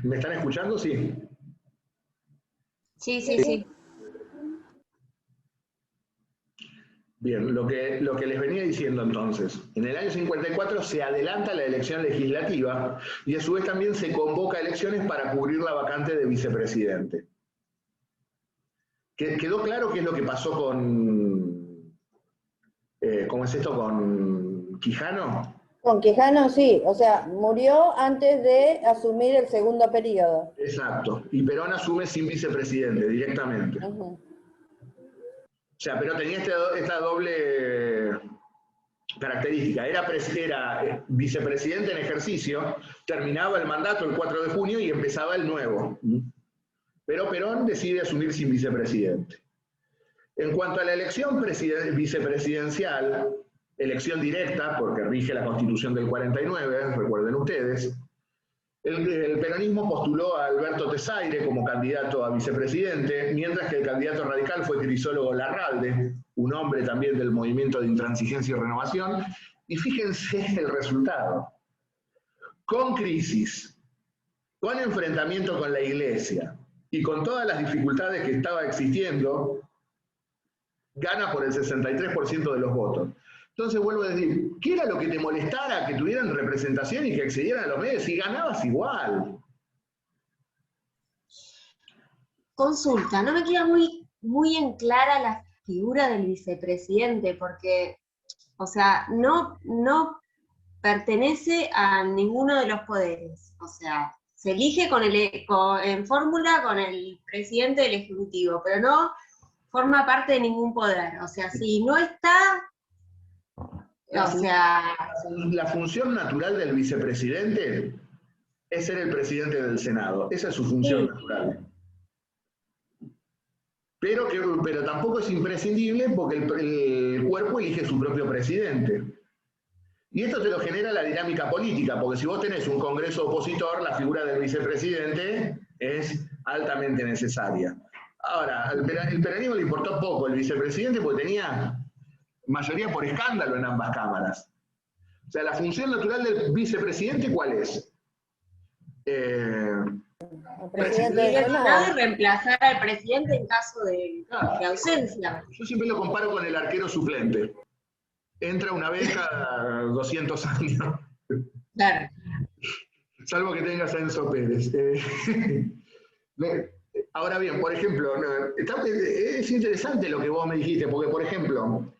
¿Me están escuchando? Sí. Sí, sí, sí. Bien, lo que les venía diciendo entonces, en el año 54 se adelanta la elección legislativa y a su vez también se convoca elecciones para cubrir la vacante de vicepresidente. ¿Quedó claro qué es lo que pasó con, cómo es esto, con Quijano? Con Quijano sí, o sea, murió antes de asumir el segundo periodo. Exacto, y Perón asume sin vicepresidente directamente. O sea, Perón tenía esta doble característica. Era vicepresidente en ejercicio, terminaba el mandato el 4 de junio y empezaba el nuevo. Pero Perón decide asumir sin vicepresidente. En cuanto a la elección vicepresidencial, elección directa, porque rige la Constitución del 49, recuerden ustedes, el peronismo postuló a Alberto Tesaire como candidato a vicepresidente, mientras que el candidato radical fue Crisólogo Larralde, un hombre también del movimiento de intransigencia y renovación, y fíjense el resultado. Con crisis, con enfrentamiento con la Iglesia y con todas las dificultades que estaba existiendo, gana por el 63% de los votos. Entonces vuelvo a decir, ¿qué era lo que te molestara que tuvieran representación y que accedieran a los medios y ganabas igual? Consulta, no me queda muy en clara la figura del vicepresidente, porque, o sea, no pertenece a ninguno de los poderes. O sea, se elige en fórmula con el presidente del Ejecutivo, pero no forma parte de ningún poder. O sea, si no está... La función natural del vicepresidente es ser el presidente del Senado. Esa es su función natural. Pero tampoco es imprescindible porque el cuerpo elige su propio presidente. Y esto te lo genera la dinámica política, porque si vos tenés un congreso opositor, la figura del vicepresidente es altamente necesaria. Ahora, al peronismo le importó poco el vicepresidente porque tenía mayoría por escándalo en ambas cámaras. O sea, la función natural del vicepresidente, ¿cuál es? El presidente del Senado. Reemplazar al presidente en caso de ausencia. Yo siempre lo comparo con el arquero suplente. Entra una vez cada 200 años. Claro. Salvo que tengas a Enzo Pérez. Ahora bien, por ejemplo, es interesante lo que vos me dijiste, porque, por ejemplo,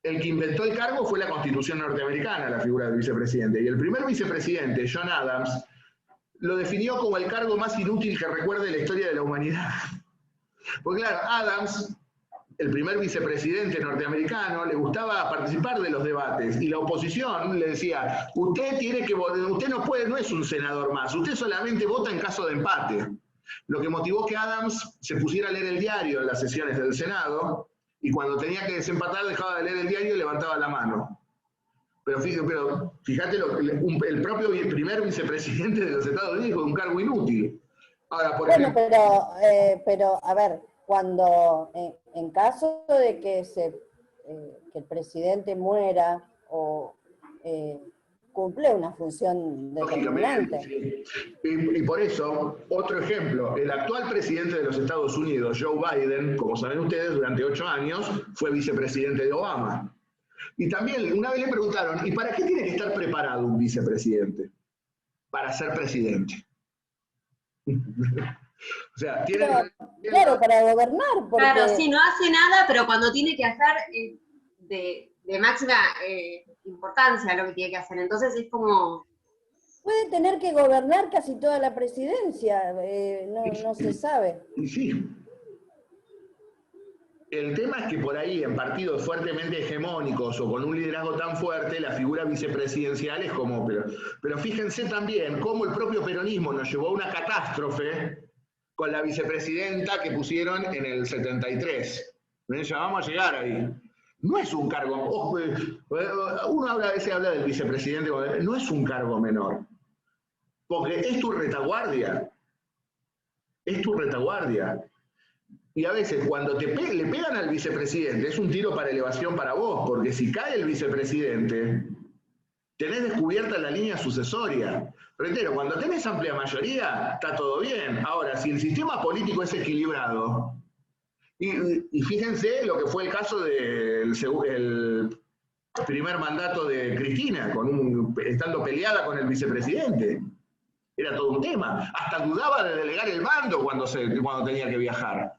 el que inventó el cargo fue la Constitución norteamericana, la figura del vicepresidente. Y el primer vicepresidente, John Adams, lo definió como el cargo más inútil que recuerde la historia de la humanidad. Porque claro, Adams, el primer vicepresidente norteamericano, le gustaba participar de los debates y la oposición le decía, usted no es un senador más, usted solamente vota en caso de empate. Lo que motivó que Adams se pusiera a leer el diario en las sesiones del Senado y cuando tenía que desempatar dejaba de leer el diario y levantaba la mano. Pero fíjate el propio primer vicepresidente de los Estados Unidos dijo un cargo inútil. Ahora, por ejemplo, pero a ver, cuando en caso de que el presidente muera o cumple una función determinante. Sí. Y por eso, otro ejemplo, el actual presidente de los Estados Unidos, Joe Biden, como saben ustedes, durante 8 años fue vicepresidente de Obama. Y también una vez le preguntaron, ¿y para qué tiene que estar preparado un vicepresidente? Para ser presidente. O sea, claro, para gobernar. Porque... Claro, sí, no hace nada, pero cuando tiene que hacer de máxima importancia lo que tiene que hacer. Entonces es como... Puede tener que gobernar casi toda la presidencia, no se sabe. Y sí. El tema es que por ahí, en partidos fuertemente hegemónicos o con un liderazgo tan fuerte, la figura vicepresidencial es como... Pero fíjense también cómo el propio peronismo nos llevó a una catástrofe con la vicepresidenta que pusieron en el 73. Ya vamos a llegar ahí. No es un cargo, uno a veces habla del vicepresidente, no es un cargo menor, porque es tu retaguardia, es tu retaguardia. Y a veces cuando le pegan al vicepresidente es un tiro para elevación para vos, porque si cae el vicepresidente, tenés descubierta la línea sucesoria. Reitero, cuando tenés amplia mayoría, está todo bien. Ahora, si el sistema político es equilibrado, y fíjense lo que fue el caso del primer mandato de Cristina, estando peleada con el vicepresidente. Era todo un tema. Hasta dudaba de delegar el mando cuando tenía que viajar.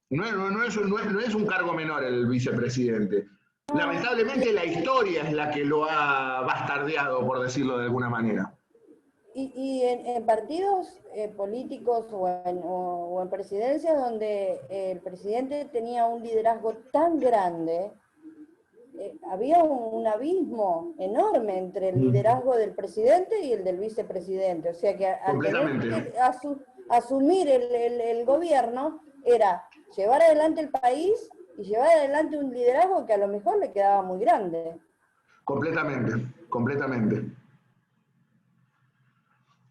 No es un cargo menor el vicepresidente. Lamentablemente la historia es la que lo ha bastardeado, por decirlo de alguna manera. Y en partidos políticos o en presidencias donde el presidente tenía un liderazgo tan grande, había un abismo enorme entre el liderazgo del presidente y el del vicepresidente. O sea que al tener que asumir el gobierno era llevar adelante el país y llevar adelante un liderazgo que a lo mejor le quedaba muy grande. Completamente, completamente.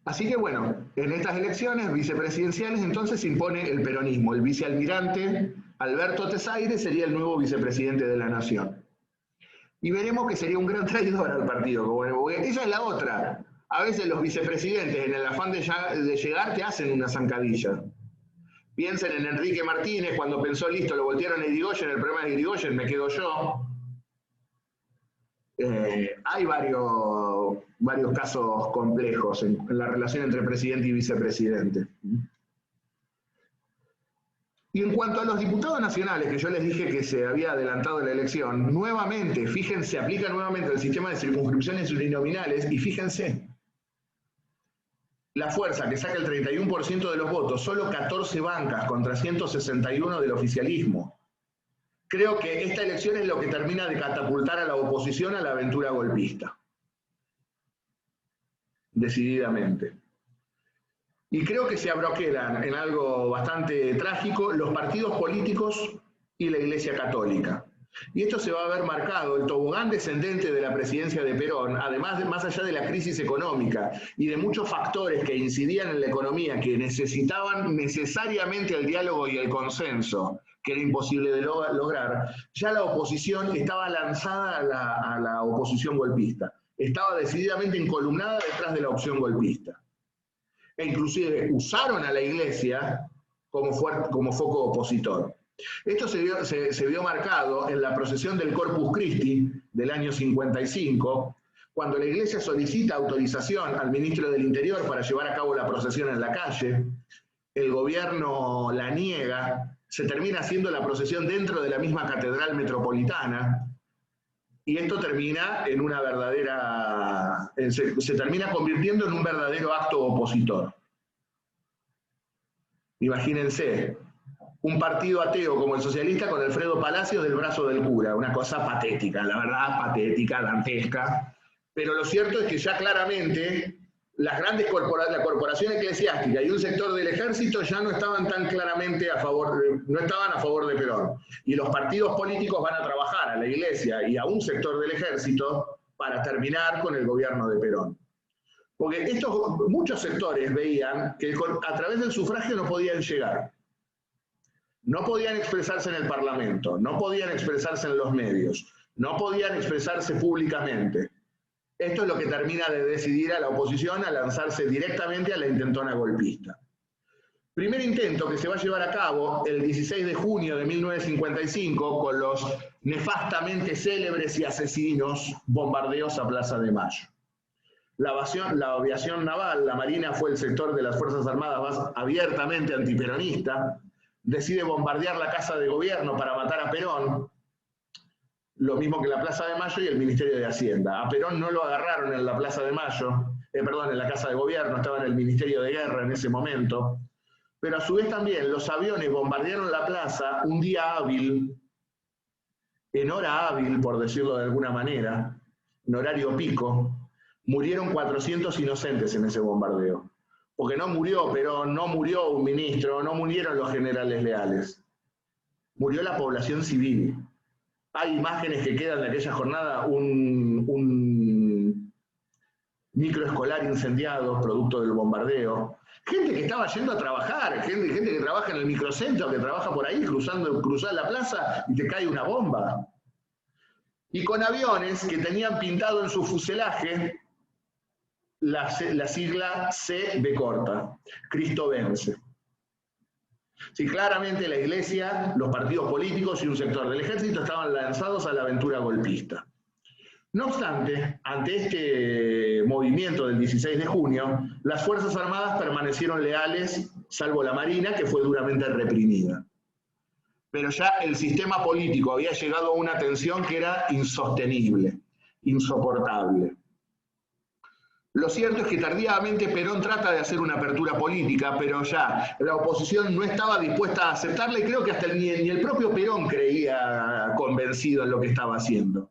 Así que bueno, en estas elecciones vicepresidenciales entonces se impone el peronismo. El vicealmirante Alberto Tesaire sería el nuevo vicepresidente de la nación. Y veremos que sería un gran traidor al partido. Porque esa es la otra. A veces los vicepresidentes, en el afán de llegar, te hacen una zancadilla. Piensen en Enrique Martínez, cuando pensó, listo, lo voltearon a Irigoyen, el problema de Irigoyen, me quedo yo. Hay varios casos complejos en la relación entre presidente y vicepresidente. Y en cuanto a los diputados nacionales, que yo les dije que se había adelantado la elección, nuevamente, fíjense, aplica nuevamente el sistema de circunscripciones uninominales, y fíjense, la fuerza que saca el 31% de los votos, solo 14 bancas contra 161 del oficialismo. Creo que esta elección es lo que termina de catapultar a la oposición a la aventura golpista. Decididamente. Y creo que se abroquelan en algo bastante trágico los partidos políticos y la Iglesia Católica. Y esto se va a ver marcado, el tobogán descendente de la presidencia de Perón, además más allá de la crisis económica y de muchos factores que incidían en la economía, que necesitaban necesariamente el diálogo y el consenso, que era imposible de lograr, ya la oposición estaba lanzada a la oposición golpista. Estaba decididamente encolumnada detrás de la opción golpista. E inclusive usaron a la Iglesia como foco opositor. Esto se vio marcado en la procesión del Corpus Christi del año 55, cuando la Iglesia solicita autorización al ministro del Interior para llevar a cabo la procesión en la calle, el gobierno la niega, se termina haciendo la procesión dentro de la misma catedral metropolitana, y esto termina en una verdadera, se termina convirtiendo en un verdadero acto opositor. Imagínense, un partido ateo como el socialista con Alfredo Palacios del brazo del cura, una cosa patética, la verdad, patética, dantesca, pero lo cierto es que ya claramente las grandes la corporación eclesiástica y un sector del ejército ya no estaban tan claramente no estaban a favor de Perón. Y los partidos políticos van a trabajar a la Iglesia y a un sector del ejército para terminar con el gobierno de Perón. Porque muchos sectores veían que a través del sufragio no podían llegar. No podían expresarse en el Parlamento, no podían expresarse en los medios, no podían expresarse públicamente. Esto es lo que termina de decidir a la oposición a lanzarse directamente a la intentona golpista. Primer intento que se va a llevar a cabo el 16 de junio de 1955 con los nefastamente célebres y asesinos bombardeos a Plaza de Mayo. La aviación naval, la Marina fue el sector de las Fuerzas Armadas más abiertamente antiperonista, decide bombardear la Casa de Gobierno para matar a Perón, lo mismo que la Plaza de Mayo y el Ministerio de Hacienda. A Perón no lo agarraron en la Plaza de Mayo, en la Casa de Gobierno, estaba en el Ministerio de Guerra en ese momento, pero a su vez también los aviones bombardearon la plaza un día hábil, en hora hábil, por decirlo de alguna manera, en horario pico, murieron 400 inocentes en ese bombardeo. porque no murió Perón, no murió un ministro, no murieron los generales leales. Murió la población civil. Hay imágenes que quedan de aquella jornada, un microescolar incendiado, producto del bombardeo. Gente que estaba yendo a trabajar, gente que trabaja en el microcentro, que trabaja por ahí, cruzar la plaza y te cae una bomba. Y con aviones que tenían pintado en su fuselaje la sigla CB corta, Cristo vence. Sí, claramente la Iglesia, los partidos políticos y un sector del ejército estaban lanzados a la aventura golpista. No obstante, ante este movimiento del 16 de junio, las Fuerzas Armadas permanecieron leales, salvo la Marina, que fue duramente reprimida. Pero ya el sistema político había llegado a una tensión que era insostenible, insoportable. Lo cierto es que tardíamente Perón trata de hacer una apertura política, pero ya la oposición no estaba dispuesta a aceptarla y creo que hasta ni el propio Perón creía convencido en lo que estaba haciendo.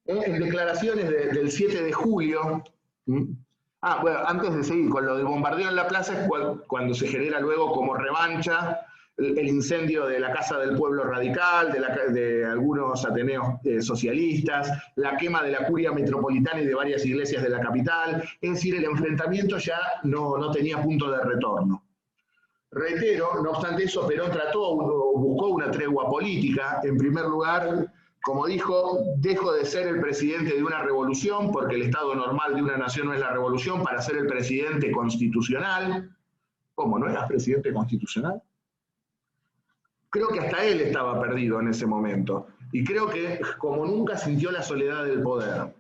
En declaraciones del 7 de julio, bueno, antes de seguir con lo del bombardeo en la plaza, es cuando se genera luego como revancha el incendio de la Casa del Pueblo Radical, de algunos ateneos socialistas, la quema de la curia metropolitana y de varias iglesias de la capital. Es decir, el enfrentamiento ya no tenía punto de retorno. Reitero, no obstante eso, Perón buscó una tregua política. En primer lugar, como dijo, dejo de ser el presidente de una revolución, porque el estado normal de una nación no es la revolución, para ser el presidente constitucional. ¿Cómo, no eras presidente constitucional? Creo que hasta él estaba perdido en ese momento. Y creo que como nunca sintió la soledad del poder.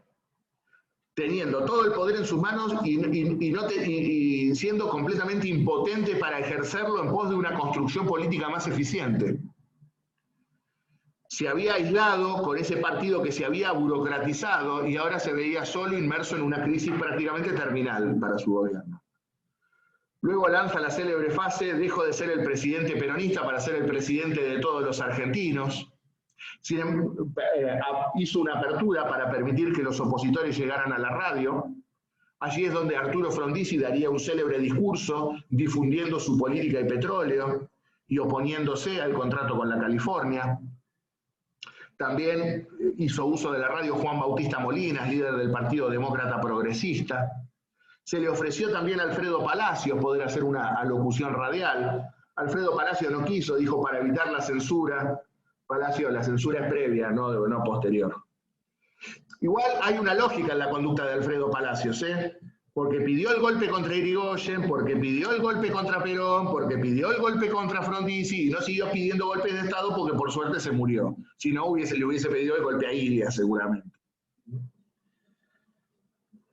Teniendo todo el poder en sus manos y siendo completamente impotente para ejercerlo en pos de una construcción política más eficiente. Se había aislado con ese partido que se había burocratizado y ahora se veía solo, inmerso en una crisis prácticamente terminal para su gobierno. Luego lanza la célebre frase, dejo de ser el presidente peronista para ser el presidente de todos los argentinos. Hizo una apertura para permitir que los opositores llegaran a la radio. Allí es donde Arturo Frondizi daría un célebre discurso difundiendo su política y petróleo y oponiéndose al contrato con la California. También hizo uso de la radio Juan Bautista Molinas, líder del Partido Demócrata Progresista. Se le ofreció también a Alfredo Palacios poder hacer una alocución radial. Alfredo Palacios no quiso, dijo, para evitar la censura. Palacios, la censura es previa, no posterior. Igual hay una lógica en la conducta de Alfredo Palacios, porque pidió el golpe contra Irigoyen, porque pidió el golpe contra Perón, porque pidió el golpe contra Frondizi, y no siguió pidiendo golpes de Estado porque por suerte se murió. Si no, le hubiese pedido el golpe a Ilia, seguramente.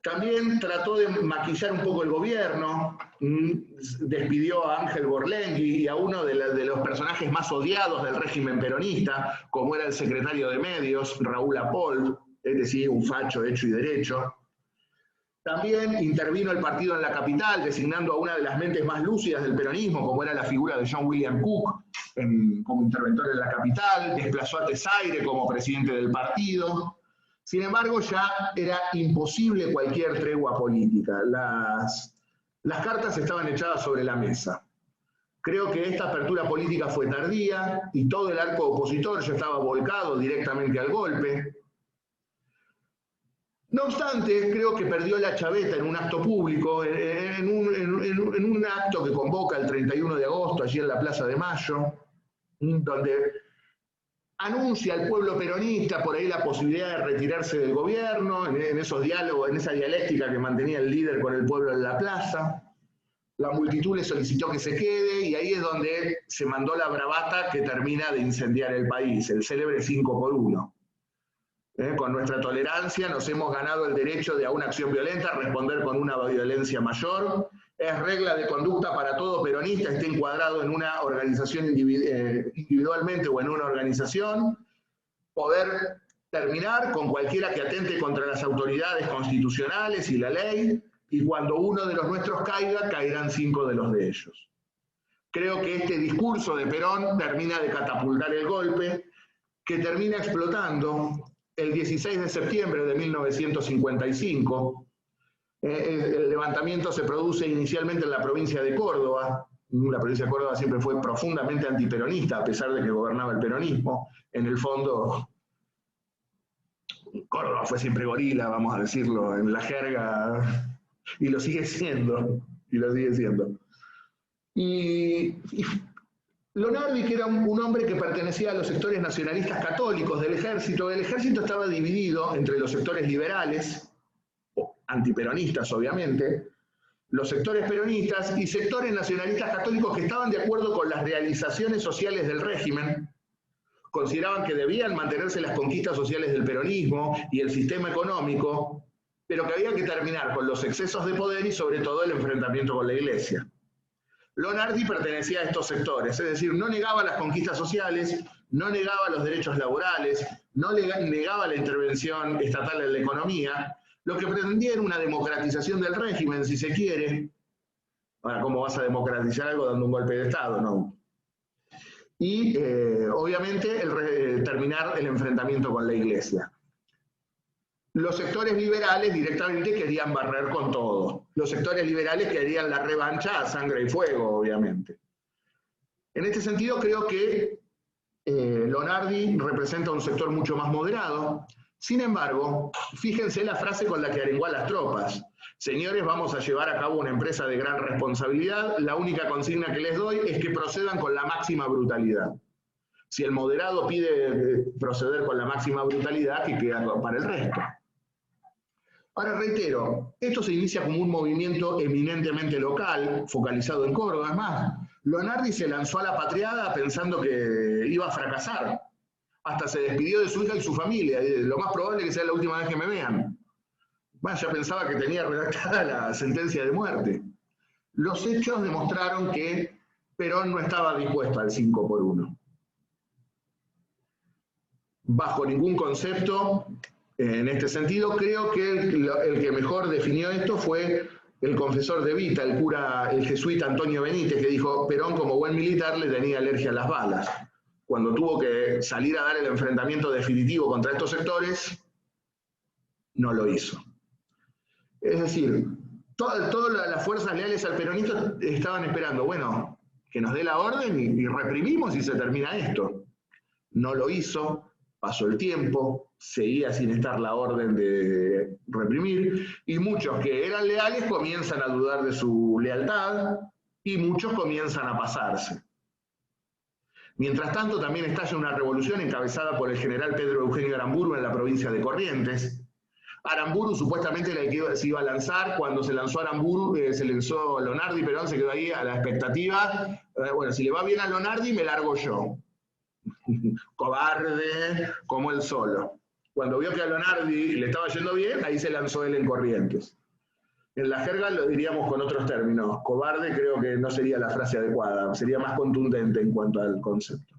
También trató de maquillar un poco el gobierno, despidió a Ángel Borlengui y a uno de los personajes más odiados del régimen peronista, como era el secretario de Medios, Raúl Apold, es decir, un facho hecho y derecho. También intervino el partido en la capital, designando a una de las mentes más lúcidas del peronismo, como era la figura de John William Cook, como interventor en la capital, desplazó a Tesaire como presidente del partido. Sin embargo, ya era imposible cualquier tregua política. Las cartas estaban echadas sobre la mesa. Creo que esta apertura política fue tardía y todo el arco opositor ya estaba volcado directamente al golpe. No obstante, creo que perdió la chaveta en un acto público, en un acto que convoca el 31 de agosto, allí en la Plaza de Mayo, donde anuncia al pueblo peronista por ahí la posibilidad de retirarse del gobierno, en esos diálogos, en esa dialéctica que mantenía el líder con el pueblo en la plaza. La multitud le solicitó que se quede y ahí es donde se mandó la bravata que termina de incendiar el país, el célebre 5 por 1. Con nuestra tolerancia nos hemos ganado el derecho de a una acción violenta responder con una violencia mayor. Es regla de conducta para todo peronista, esté encuadrado en una organización individualmente o en una organización, poder terminar con cualquiera que atente contra las autoridades constitucionales y la ley, y cuando uno de los nuestros caiga, caerán 5 de los de ellos. Creo que este discurso de Perón termina de catapultar el golpe, que termina explotando el 16 de septiembre de 1955, El levantamiento se produce inicialmente en la provincia de Córdoba. La provincia de Córdoba siempre fue profundamente antiperonista, a pesar de que gobernaba el peronismo. En el fondo, Córdoba fue siempre gorila, vamos a decirlo, en la jerga, y lo sigue siendo, Y Lonardi, que era un hombre que pertenecía a los sectores nacionalistas católicos del ejército. El ejército estaba dividido entre los sectores liberales, antiperonistas obviamente, los sectores peronistas y sectores nacionalistas católicos que estaban de acuerdo con las realizaciones sociales del régimen, consideraban que debían mantenerse las conquistas sociales del peronismo y el sistema económico, pero que había que terminar con los excesos de poder y sobre todo el enfrentamiento con la Iglesia. Lonardi pertenecía a estos sectores, es decir, no negaba las conquistas sociales, no negaba los derechos laborales, no negaba la intervención estatal en la economía. Lo que pretendía era una democratización del régimen, si se quiere. Ahora, ¿cómo vas a democratizar algo dando un golpe de Estado? No. Y, obviamente, terminar el enfrentamiento con la Iglesia. Los sectores liberales directamente querían barrer con todo. Los sectores liberales querían la revancha a sangre y fuego, obviamente. En este sentido, creo que Lonardi representa un sector mucho más moderado. Sin embargo, fíjense la frase con la que arengó a las tropas. Señores, vamos a llevar a cabo una empresa de gran responsabilidad. La única consigna que les doy es que procedan con la máxima brutalidad. Si el moderado pide proceder con la máxima brutalidad, que queda para el resto. Ahora reitero, esto se inicia como un movimiento eminentemente local, focalizado en Córdoba. Es más, Lonardi se lanzó a la patriada pensando que iba a fracasar. Hasta se despidió de su hija y su familia. Y lo más probable es que sea la última vez que me vean. Bueno, ya pensaba que tenía redactada la sentencia de muerte. Los hechos demostraron que Perón no estaba dispuesto al 5-1. Bajo ningún concepto, en este sentido, creo que el que mejor definió esto fue el confesor de Vita, el jesuita Antonio Benítez, que dijo: Perón, como buen militar, le tenía alergia a las balas. Cuando tuvo que salir a dar el enfrentamiento definitivo contra estos sectores, no lo hizo. Es decir, todas las fuerzas leales al peronismo estaban esperando, bueno, que nos dé la orden y reprimimos y se termina esto. No lo hizo, pasó el tiempo, seguía sin estar la orden de reprimir, y muchos que eran leales comienzan a dudar de su lealtad, y muchos comienzan a pasarse. Mientras tanto, también estalla una revolución encabezada por el general Pedro Eugenio Aramburu en la provincia de Corrientes. Aramburu supuestamente se iba a lanzar. Cuando se lanzó Aramburu, se lanzó Lonardi, Perón se quedó ahí a la expectativa. Bueno, si le va bien a Lonardi, me largo yo. Cobarde como él solo. Cuando vio que a Lonardi le estaba yendo bien, ahí se lanzó él en Corrientes. En la jerga lo diríamos con otros términos. Cobarde creo que no sería la frase adecuada, sería más contundente en cuanto al concepto.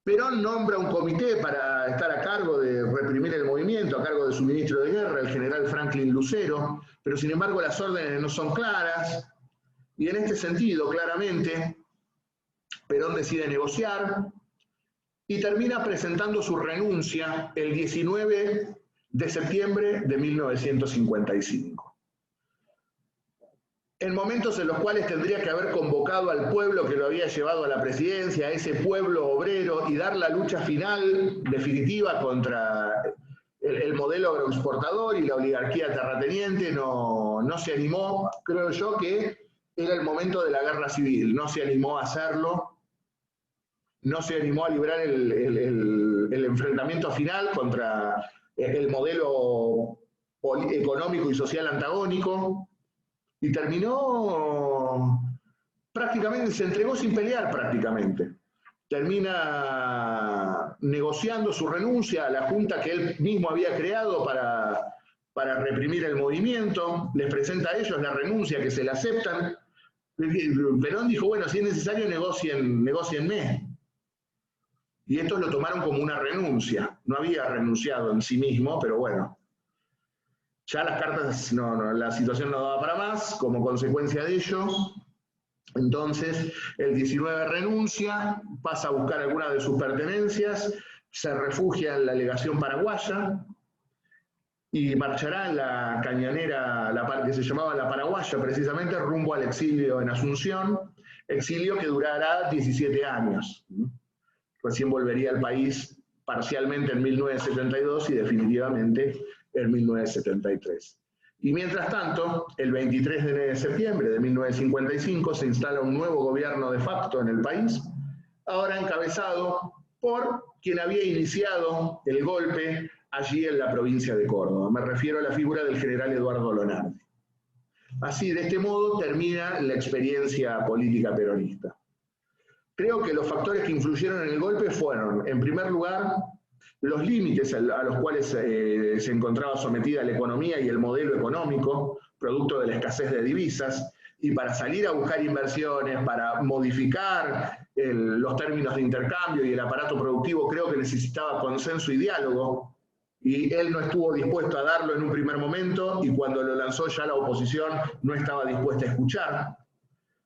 Perón nombra un comité para estar a cargo de reprimir el movimiento, a cargo de su ministro de guerra, el general Franklin Lucero, pero sin embargo las órdenes no son claras, y en este sentido, claramente, Perón decide negociar y termina presentando su renuncia el 19 de septiembre de 1955. En momentos en los cuales tendría que haber convocado al pueblo que lo había llevado a la presidencia, a ese pueblo obrero, y dar la lucha final, definitiva, contra el modelo agroexportador y la oligarquía terrateniente, no se animó. Creo yo que era el momento de la guerra civil, no se animó a hacerlo, no se animó a librar el enfrentamiento final contra el modelo económico y social antagónico, y terminó prácticamente, se entregó sin pelear prácticamente. Termina negociando su renuncia a la junta que él mismo había creado para reprimir el movimiento, les presenta a ellos la renuncia, que se la aceptan. Perón dijo, bueno, si es necesario negócienme. Y estos lo tomaron como una renuncia. No había renunciado en sí mismo, pero bueno. Ya las cartas, la situación no daba para más, como consecuencia de ello. Entonces, el 19 renuncia, pasa a buscar algunas de sus pertenencias, se refugia en la legación paraguaya, y marchará en la cañonera, la parte que se llamaba la Paraguaya, precisamente rumbo al exilio en Asunción, exilio que durará 17 años. Recién volvería al país parcialmente en 1972 y definitivamente en 1973. Y mientras tanto, el 23 de septiembre de 1955 se instala un nuevo gobierno de facto en el país, ahora encabezado por quien había iniciado el golpe allí en la provincia de Córdoba. Me refiero a la figura del general Eduardo Lonardi. Así, de este modo, termina la experiencia política peronista. Creo que los factores que influyeron en el golpe fueron, en primer lugar, los límites a los cuales se encontraba sometida la economía y el modelo económico, producto de la escasez de divisas, y para salir a buscar inversiones, para modificar los términos de intercambio y el aparato productivo, creo que necesitaba consenso y diálogo, y él no estuvo dispuesto a darlo en un primer momento, y cuando lo lanzó ya la oposición no estaba dispuesta a escuchar.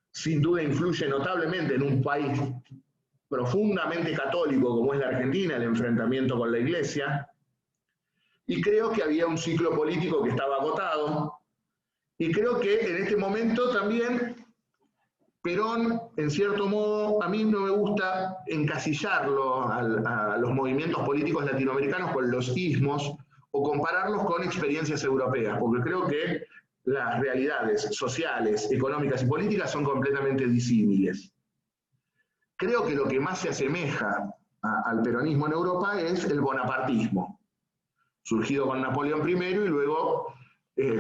Sin duda influye notablemente en un país profundamente católico como es la Argentina, el enfrentamiento con la Iglesia, y creo que había un ciclo político que estaba agotado, y creo que en este momento también Perón, en cierto modo, a mí no me gusta encasillarlo a los movimientos políticos latinoamericanos con los ismos o compararlos con experiencias europeas, porque creo que las realidades sociales, económicas y políticas son completamente disímiles. Creo que lo que más se asemeja al peronismo en Europa es el bonapartismo, surgido con Napoleón I y luego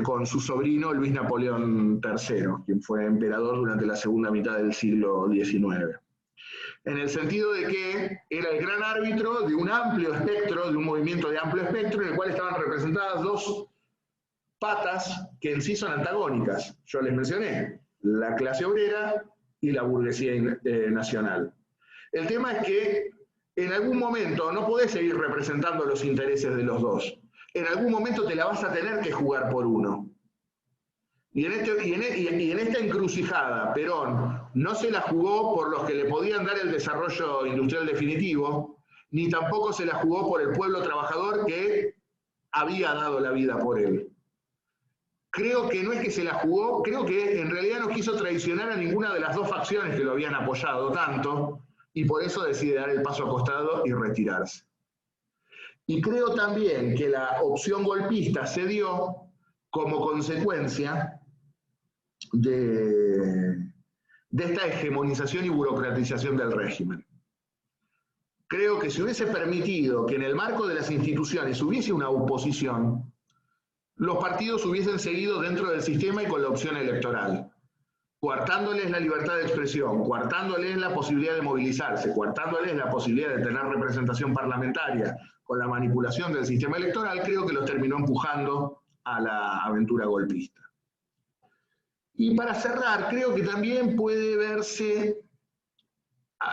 con su sobrino Luis Napoleón III, quien fue emperador durante la segunda mitad del siglo XIX. En el sentido de que era el gran árbitro de un amplio espectro, de un movimiento de amplio espectro, en el cual estaban representadas dos patas que en sí son antagónicas. Yo les mencioné, la clase obrera y la burguesía nacional. El tema es que en algún momento no podés seguir representando los intereses de los dos. En algún momento te la vas a tener que jugar por uno. Y en esta encrucijada, Perón no se la jugó por los que le podían dar el desarrollo industrial definitivo, ni tampoco se la jugó por el pueblo trabajador que había dado la vida por él. Creo que no es que se la jugó, creo que en realidad no quiso traicionar a ninguna de las dos facciones que lo habían apoyado tanto, y por eso decide dar el paso al costado y retirarse. Y creo también que la opción golpista se dio como consecuencia de esta hegemonización y burocratización del régimen. Creo que si hubiese permitido que en el marco de las instituciones hubiese una oposición, los partidos hubiesen seguido dentro del sistema y con la opción electoral, coartándoles la libertad de expresión, coartándoles la posibilidad de movilizarse, coartándoles la posibilidad de tener representación parlamentaria, con la manipulación del sistema electoral, creo que los terminó empujando a la aventura golpista. Y para cerrar, creo que también puede verse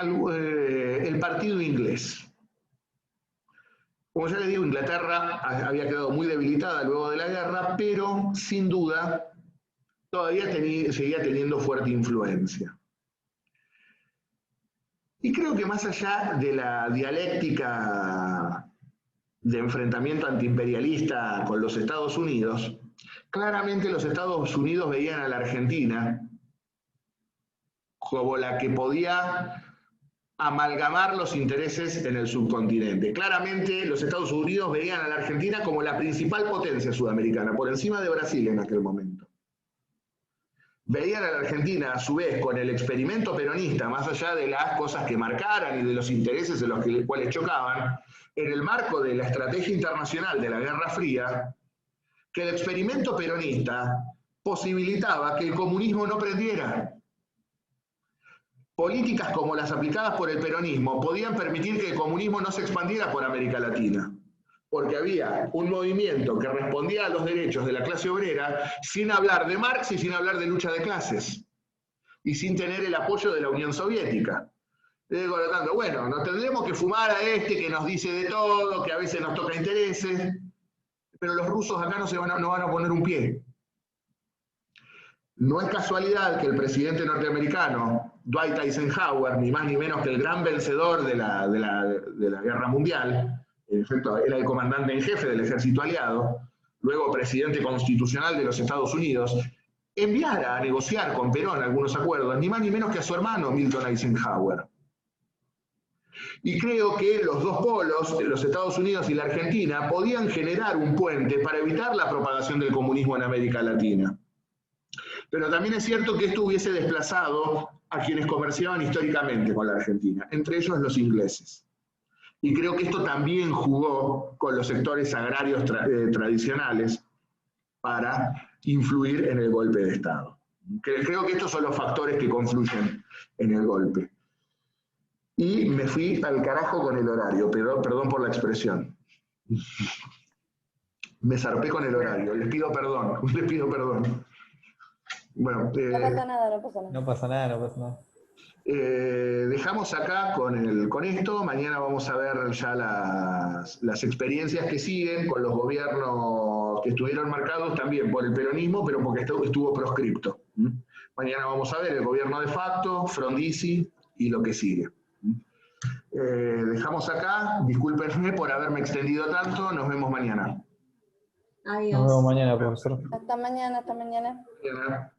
el partido inglés. Como ya les digo, Inglaterra había quedado muy debilitada luego de la guerra, pero sin duda todavía seguía teniendo fuerte influencia. Y creo que más allá de la dialéctica de enfrentamiento antiimperialista con los Estados Unidos, claramente los Estados Unidos veían a la Argentina como la que podía amalgamar los intereses en el subcontinente. Claramente los Estados Unidos veían a la Argentina como la principal potencia sudamericana, por encima de Brasil en aquel momento. Veían a la Argentina, a su vez, con el experimento peronista, más allá de las cosas que marcaran y de los intereses en los cuales chocaban, en el marco de la estrategia internacional de la Guerra Fría, que el experimento peronista posibilitaba que el comunismo no prendiera. Políticas como las aplicadas por el peronismo podían permitir que el comunismo no se expandiera por América Latina, porque había un movimiento que respondía a los derechos de la clase obrera sin hablar de Marx y sin hablar de lucha de clases, y sin tener el apoyo de la Unión Soviética. Por lo tanto, bueno, nos tendremos que fumar a este que nos dice de todo, que a veces nos toca intereses, pero los rusos acá no van a poner un pie. No es casualidad que el presidente norteamericano, Dwight Eisenhower, ni más ni menos que el gran vencedor de la Guerra Mundial, en efecto era el comandante en jefe del ejército aliado, luego presidente constitucional de los Estados Unidos, enviara a negociar con Perón algunos acuerdos, ni más ni menos que a su hermano Milton Eisenhower. Y creo que los dos polos, los Estados Unidos y la Argentina, podían generar un puente para evitar la propagación del comunismo en América Latina. Pero también es cierto que esto hubiese desplazado a quienes comerciaban históricamente con la Argentina, entre ellos los ingleses. Y creo que esto también jugó con los sectores agrarios tradicionales para influir en el golpe de Estado. Creo que estos son los factores que confluyen en el golpe. Y me fui al carajo con el horario, perdón por la expresión. Me zarpé con el horario, les pido perdón. Bueno, no pasa nada, no pasa nada. No pasa nada, no pasa nada. Dejamos acá con esto. Mañana vamos a ver ya las experiencias que siguen con los gobiernos que estuvieron marcados también por el peronismo, pero porque estuvo proscripto. Mañana vamos a ver el gobierno de facto, Frondizi y lo que sigue. Dejamos acá. Discúlpenme por haberme extendido tanto. Nos vemos mañana. Adiós. Nos vemos mañana, profesor. Hasta mañana, hasta mañana. Mañana.